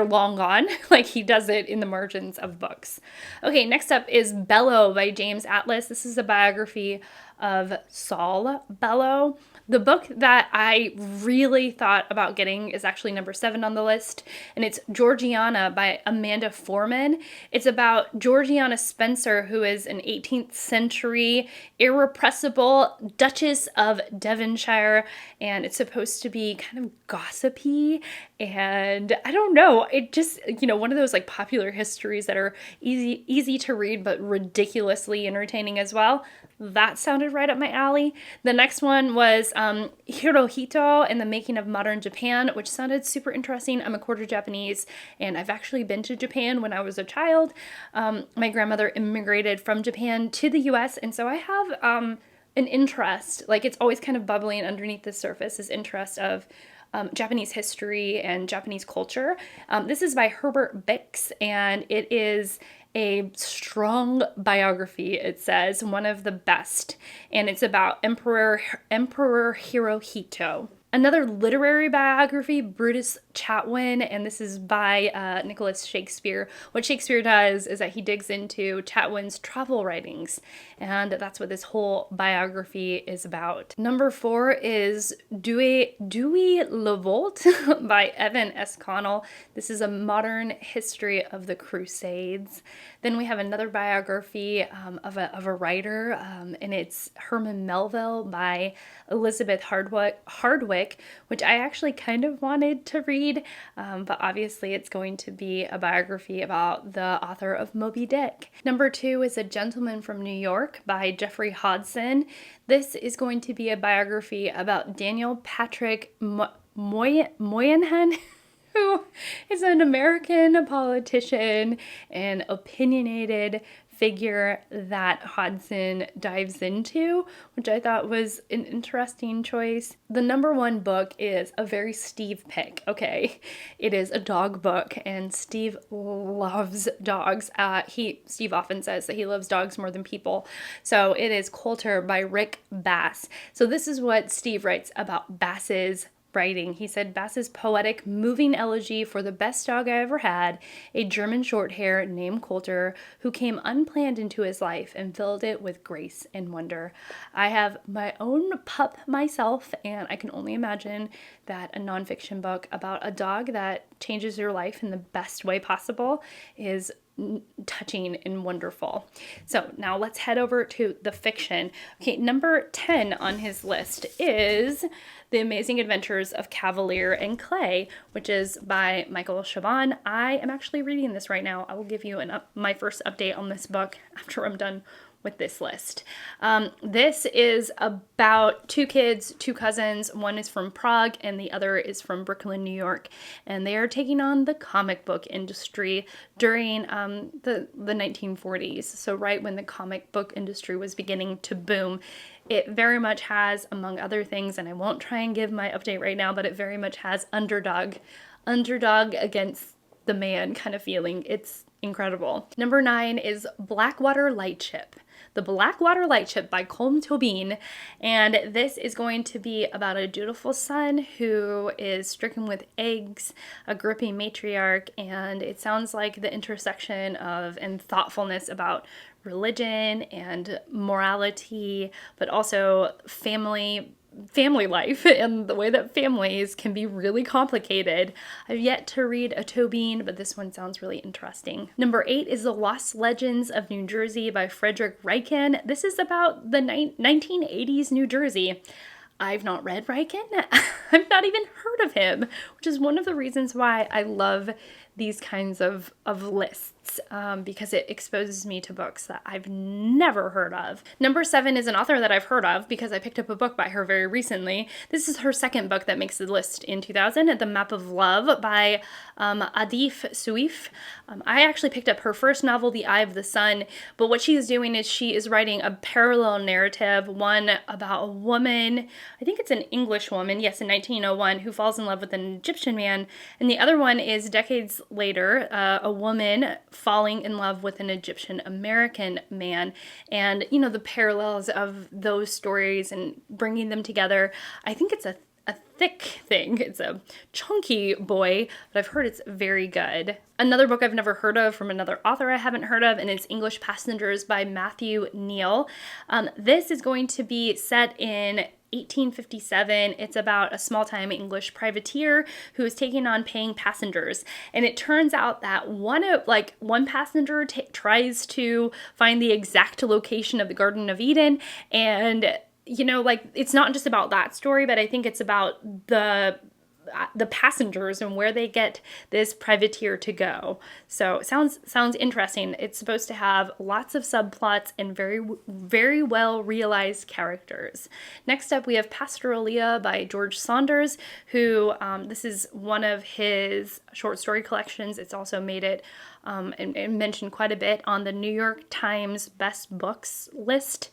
long gone, like he does it in the margins of books. Okay, next up is Bellow by James Atlas. This is a biography of Saul Bellow. The book that I really thought about getting is actually number 7 on the list, and it's Georgiana by Amanda Foreman. It's about Georgiana Spencer, who is an 18th century irrepressible Duchess of Devonshire, and it's supposed to be kind of gossipy, and I don't know, it just, one of those like popular histories that are easy to read but ridiculously entertaining as well. That sounded right up my alley. The next one was Hirohito and the Making of Modern Japan, which sounded super interesting. I'm a quarter Japanese, and I've actually been to Japan when I was a child. My grandmother immigrated from Japan to the US, and so I have an interest, like it's always kind of bubbling underneath the surface, this interest of Japanese history and Japanese culture. This is by Herbert Bix, and it is a strong biography, it says, one of the best, and it's about Emperor Hirohito. Another literary biography, Brutus Chatwin, and this is by Nicholas Shakespeare. What Shakespeare does is that he digs into Chatwin's travel writings, and that's what this whole biography is about. Number 4 is Dewey Levolt by Evan S. Connell. This is a modern history of the Crusades. Then we have another biography of a writer, and it's Herman Melville by Elizabeth Hardwick, which I actually kind of wanted to read, but obviously it's going to be a biography about the author of Moby Dick. Number 2 is A Gentleman from New York by Jeffrey Hodson. This is going to be a biography about Daniel Patrick Moynihan, who is an American politician and opinionated figure that Hodgson dives into, which I thought was an interesting choice. The number one book is a very Steve pick, okay? It is a dog book, and Steve loves dogs. Steve often says that he loves dogs more than people. So it is Coulter by Rick Bass. So this is what Steve writes about Bass's writing. He said, Bass's poetic, moving elegy for the best dog I ever had, a German Shorthair named Coulter, who came unplanned into his life and filled it with grace and wonder. I have my own pup myself, and I can only imagine that a nonfiction book about a dog that changes your life in the best way possible is touching and wonderful. So now let's head over to the fiction. Okay, number 10 on his list is The Amazing Adventures of Kavalier and Clay, which is by Michael Chabon. I am actually reading this right now. I will give you my first update on this book after I'm done with this list. This is about two kids, two cousins. One is from Prague and the other is from Brooklyn, New York. And they are taking on the comic book industry during the 1940s. So right when the comic book industry was beginning to boom. It very much has, among other things, and I won't try and give my update right now, but it very much has underdog against the man kind of feeling. It's incredible. Number 9 is Blackwater Lightship. The Blackwater Lightship by Colm Tobin, and this is going to be about a dutiful son who is stricken with eggs, a gripping matriarch, and it sounds like the intersection of and thoughtfulness about religion and morality, but also family life and the way that families can be really complicated. I've yet to read a Tobin, but this one sounds really interesting. Number 8 is The Lost Legends of New Jersey by Frederick Ryken. This is about the 1980s New Jersey. I've not read Ryken. I've not even heard of him, which is one of the reasons why I love these kinds of lists, because it exposes me to books that I've never heard of. Number 7 is an author that I've heard of because I picked up a book by her very recently. This is her second book that makes the list in 2000, The Map of Love by Adif Suif. I actually picked up her first novel, The Eye of the Sun, but what she is doing is she is writing a parallel narrative, one about a woman, I think it's an English woman, yes, in 1901, who falls in love with an Egyptian man, and the other one is decades later, a woman falling in love with an Egyptian American man, and the parallels of those stories and bringing them together. I think it's a thick thing. It's a chunky boy, but I've heard it's very good. Another book I've never heard of from another author I haven't heard of, and it's English Passengers by Matthew Neal. This is going to be set in 1857. It's about a small-time English privateer who is taking on paying passengers, and it turns out that one passenger tries to find the exact location of the Garden of Eden, and it's not just about that story, but I think it's about the passengers and where they get this privateer to go. So it sounds interesting. It's supposed to have lots of subplots and very, very well realized characters. Next up, we have Pastoralia by George Saunders, who this is one of his short story collections. It's also made it and mentioned quite a bit on the New York Times best books list.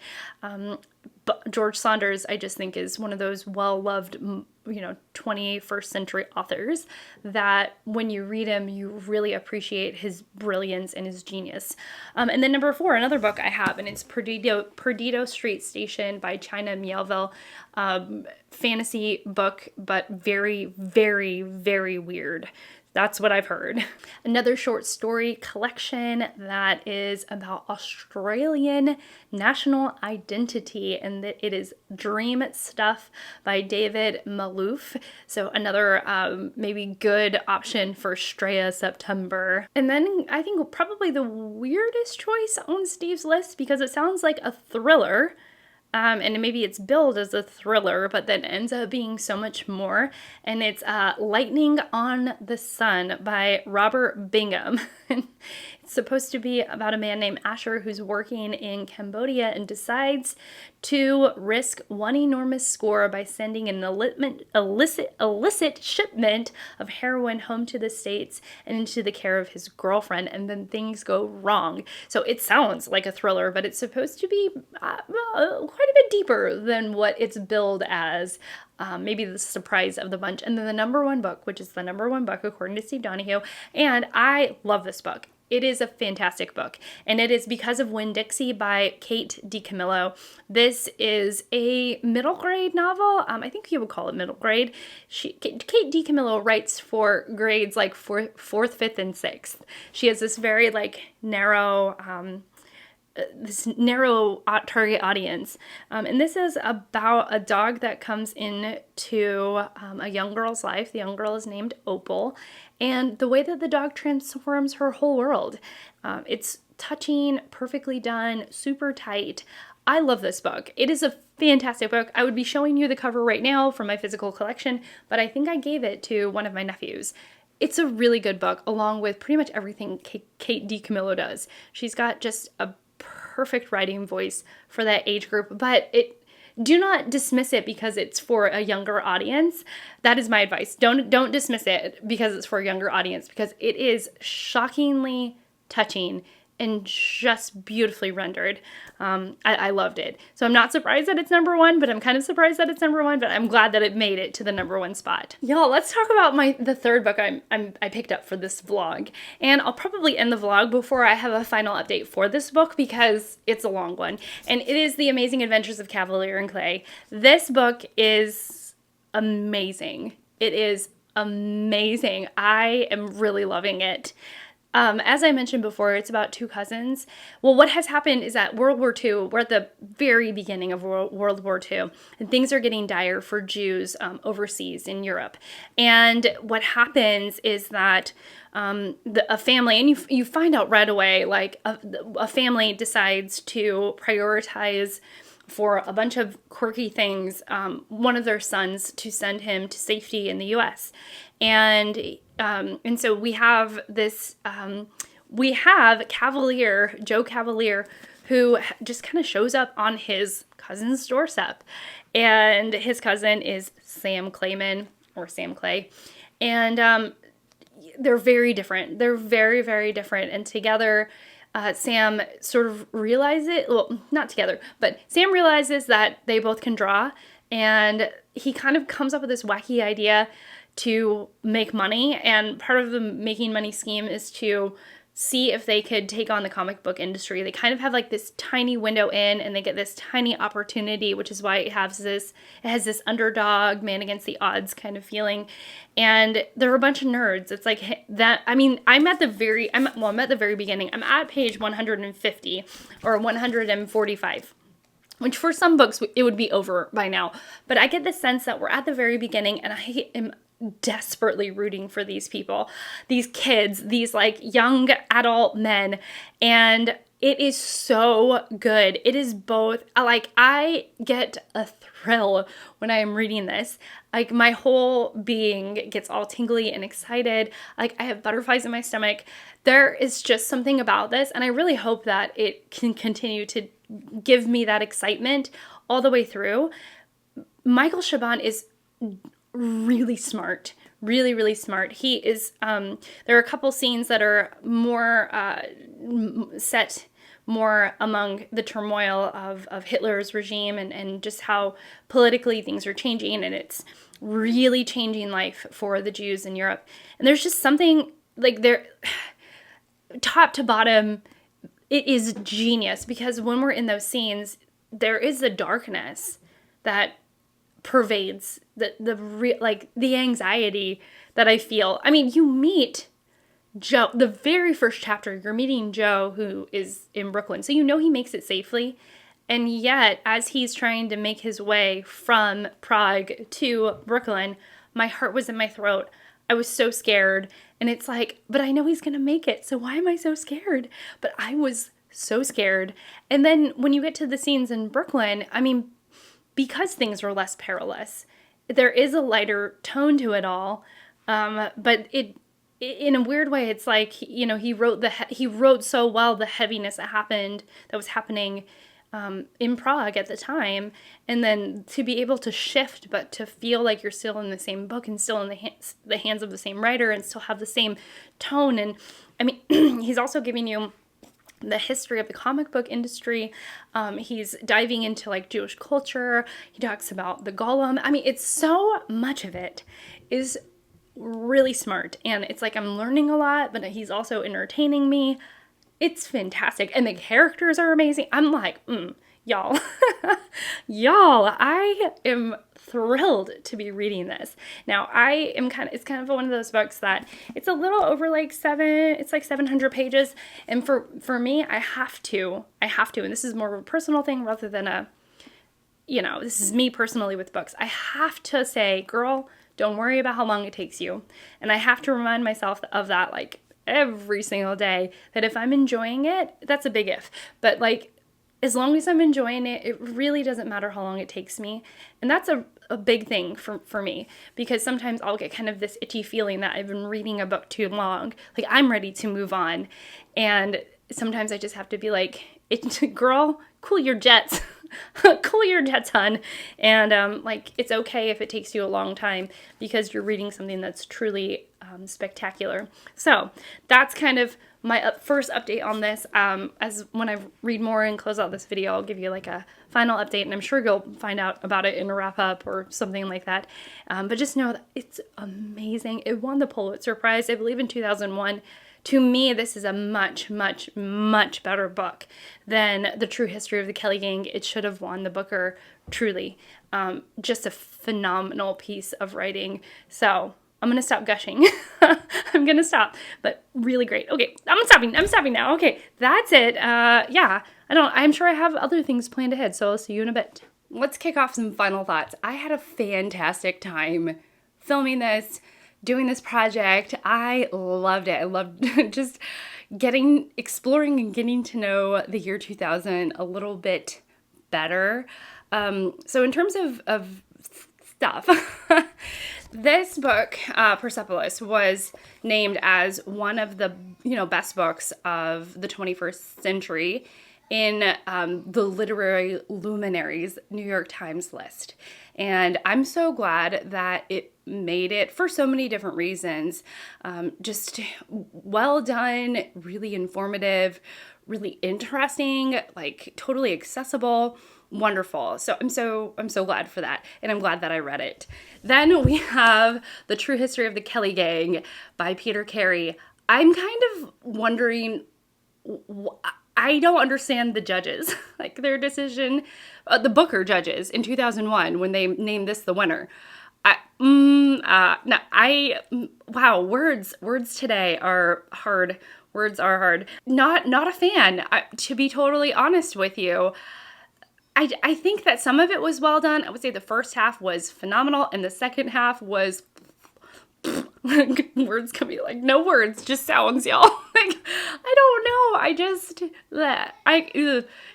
But George Saunders, I just think, is one of those well-loved, 21st century authors that when you read him, you really appreciate his brilliance and his genius. And then number 4, another book I have, and it's Perdido Street Station by China Miéville. Fantasy book, but very, very, very weird. That's what I've heard. Another short story collection that is about Australian national identity, and that it is Dream Stuff by David Malouf. So another maybe good option for Straya September. And then I think probably the weirdest choice on Steve's list, because it sounds like a thriller. And maybe it's billed as a thriller, but then ends up being so much more. And it's Lightning on the Sun by Robert Bingham. It's It's supposed to be about a man named Asher who's working in Cambodia and decides to risk one enormous score by sending an illicit shipment of heroin home to the States and into the care of his girlfriend, and then things go wrong. So it sounds like a thriller, but it's supposed to be quite a bit deeper than what it's billed as. Maybe the surprise of the bunch. And then the number one book, which is the number one book according to Steve Donahue, and I love this book. It is a fantastic book, and it is Because of Winn-Dixie by Kate DiCamillo. This is a middle grade novel. I think you would call it middle grade. Kate DiCamillo writes for grades like fourth, fifth, and sixth. She has this very narrow target audience. And this is about a dog that comes into a young girl's life. The young girl is named Opal, and the way that the dog transforms her whole world. It's touching, perfectly done, super tight. I love this book. It is a fantastic book. I would be showing you the cover right now from my physical collection, but I think I gave it to one of my nephews. It's a really good book, along with pretty much everything Kate DiCamillo does. She's got just a perfect writing voice for that age group, but do not dismiss it because it's for a younger audience. That is my advice. Don't dismiss it because it's for a younger audience, because it is shockingly touching and just beautifully rendered. I loved it. So I'm not surprised that it's number one, but I'm kind of surprised that it's number one, but I'm glad that it made it to the number one spot. Y'all, let's talk about the third book I picked up for this vlog. And I'll probably end the vlog before I have a final update for this book because it's a long one. And it is The Amazing Adventures of Kavalier and Clay. This book is amazing. It is amazing. I am really loving it. As I mentioned before, it's about two cousins. Well, what has happened is that World War II, we're at the very beginning of World War II, and things are getting dire for Jews overseas in Europe. And what happens is that a family, and you find out right away, a family decides to prioritize for a bunch of quirky things, one of their sons to send him to safety in the U.S. And so we have this, we have Kavalier, Joe Kavalier, who just kind of shows up on his cousin's doorstep. And his cousin is Sam Clayman, or Sam Clay. And they're very different. They're very, very different. And together, Sam sort of realizes, well, not together, but Sam realizes that they both can draw, and he kind of comes up with this wacky idea to make money, and part of the making money scheme is to see if they could take on the comic book industry. They kind of have this tiny window in, and they get this tiny opportunity, which is why it has this underdog, man against the odds kind of feeling. And they're a bunch of nerds. It's like that. I mean, I'm at the very beginning. I'm at page 150 or 145. Which for some books, it would be over by now. But I get the sense that we're at the very beginning, and I am desperately rooting for these people, these kids, these young adult men. And it is so good. It is both, I get a thrill when I am reading this. My whole being gets all tingly and excited. I have butterflies in my stomach. There is just something about this, and I really hope that it can continue to give me that excitement all the way through. Michael Chabon is really smart, really, really smart. He is, there are a couple scenes that are more set more among the turmoil of Hitler's regime and just how politically things are changing, and it's really changing life for the Jews in Europe. And there's just something they're top to bottom, it is genius, because when we're in those scenes, there is a darkness that pervades the anxiety that I feel. I mean, you meet Joe, the very first chapter, you're meeting Joe, who is in Brooklyn. So you know he makes it safely. And yet, as he's trying to make his way from Prague to Brooklyn, my heart was in my throat. I was so scared. And it's but I know he's going to make it. So why am I so scared? But I was so scared. And then when you get to the scenes in Brooklyn, I mean, because things were less perilous, there is a lighter tone to it all. But in a weird way, it's like, you know, he wrote so well the heaviness that was happening in Prague at the time, and then to be able to shift, but to feel like you're still in the same book and still in the hands of the same writer and still have the same tone. And I mean, he's also giving you the history of the comic book industry. He's diving into like Jewish culture. He talks about the Golem. I mean, it's so much of it is really smart, and it's like I'm learning a lot, but he's also entertaining me. It's fantastic, and the characters are amazing. I'm like, y'all, I am thrilled to be reading this. Now, it's kind of one of those books that it's a little over like it's like 700 pages, and for me, I have to, and this is more of a personal thing rather than this is me personally with books. I have to say, girl, don't worry about how long it takes you, and I have to remind myself of that, like, every single day, that if I'm enjoying it, that's a big if, but like, as long as I'm enjoying it, it really doesn't matter how long it takes me. And that's a big thing for me, because sometimes I'll get kind of this itchy feeling that I've been reading a book too long, like I'm ready to move on, and sometimes I just have to be like, girl, cool your jets. Cool your jets, hun. And like, it's okay if it takes you a long time, because you're reading something that's truly spectacular. So that's kind of my first update on this. As when I read more and close out this video, I'll give you like a final update, and I'm sure you'll find out about it in a wrap up or something like that. But just know that it's amazing. It won the Pulitzer Prize, I believe, in 2001. To me, this is a much, much, much better book than The True History of the Kelly Gang. It should have won the Booker, truly. Just a phenomenal piece of writing. So I'm going to stop gushing. I'm going to stop, but really great. Okay, I'm stopping now. Okay, that's it. Yeah, I'm sure I have other things planned ahead, so I'll see you in a bit. Let's kick off some final thoughts. I had a fantastic time filming this, doing this project. I loved it. I loved just exploring and getting to know the year 2000 a little bit better. So in terms of stuff, this book, Persepolis, was named as one of the best books of the 21st century in the Literary Luminaries New York Times list. And I'm so glad that it made it for so many different reasons. Just well done, really informative, really interesting, like totally accessible, wonderful. So I'm so glad for that, and I'm glad that I read it. Then we have The True History of the Kelly Gang by Peter Carey. I'm kind of wondering, I don't understand the judges, like their decision, the Booker judges in 2001 when they named this the winner. Wow, words today are hard. Words are hard. Not a fan, to be totally honest with you. I think that some of it was well done. I would say the first half was phenomenal, and the second half was words can be like, no words, just sounds, y'all. Like, I don't know.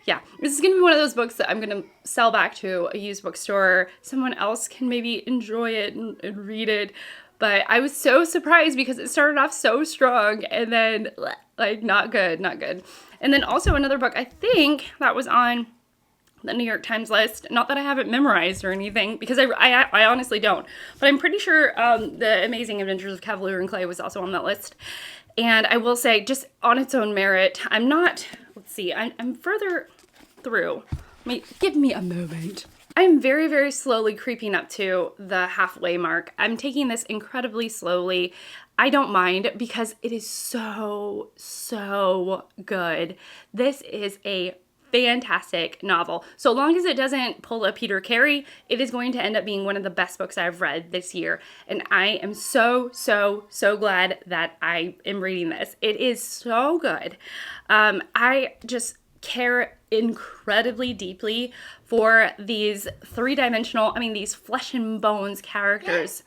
Yeah, this is gonna be one of those books that I'm gonna sell back to a used bookstore. Someone else can maybe enjoy it and read it. But I was so surprised because it started off so strong and then like not good. And then also another book, I think that was on the New York Times list. Not that I have it memorized or anything, because I honestly don't. But I'm pretty sure The Amazing Adventures of Kavalier and Clay was also on that list. And I will say, just on its own merit, I'm further through. Give me a moment. I'm very, very slowly creeping up to the halfway mark. I'm taking this incredibly slowly. I don't mind, because it is so, so good. This is a fantastic novel. So long as it doesn't pull a Peter Carey, it is going to end up being one of the best books I've read this year. And I am so, so, so glad that I am reading this. It is so good. I just care incredibly deeply for these these flesh and bones characters.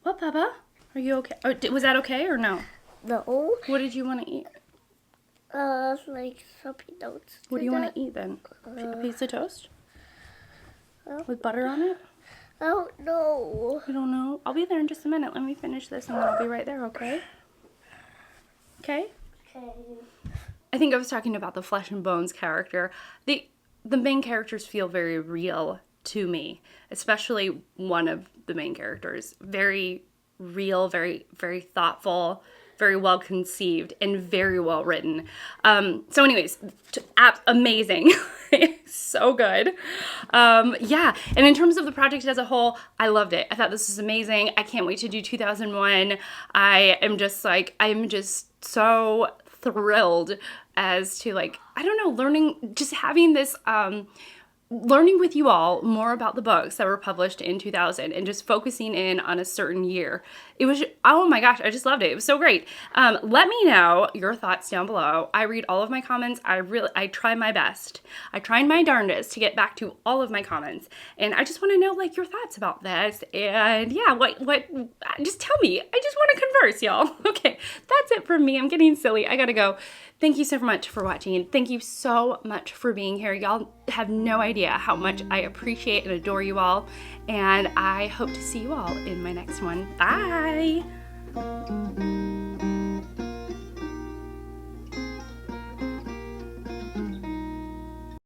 What, Papa? Are you okay? Was that okay or no? No. What did you want to eat? Like something else. What do you want to eat then? A piece of toast? With butter on it? Oh, no. You don't know? I'll be there in just a minute. Let me finish this and then I'll be right there, okay? Okay? Okay. I think I was talking about the flesh and bones character. The main characters feel very real to me, especially one of the main characters. Very real, very, very thoughtful, very well conceived, and very well written. So anyways, amazing. So good. Yeah, and in terms of the project as a whole, I loved it. I thought this was amazing. I can't wait to do 2001. I am just so thrilled as to, like, I don't know, having this learning with you all more about the books that were published in 2000 and just focusing in on a certain year. It was, oh my gosh, I just loved it. It was so great. Let me know your thoughts down below. I read all of my comments. I try my best. I try my darndest to get back to all of my comments. And I just want to know, like, your thoughts about this. And yeah, just tell me. I just want to converse, y'all. Okay, that's it from me. I'm getting silly. I gotta go. Thank you so much for watching. Thank you so much for being here. Y'all have no idea how much I appreciate and adore you all. And I hope to see you all in my next one. Bye.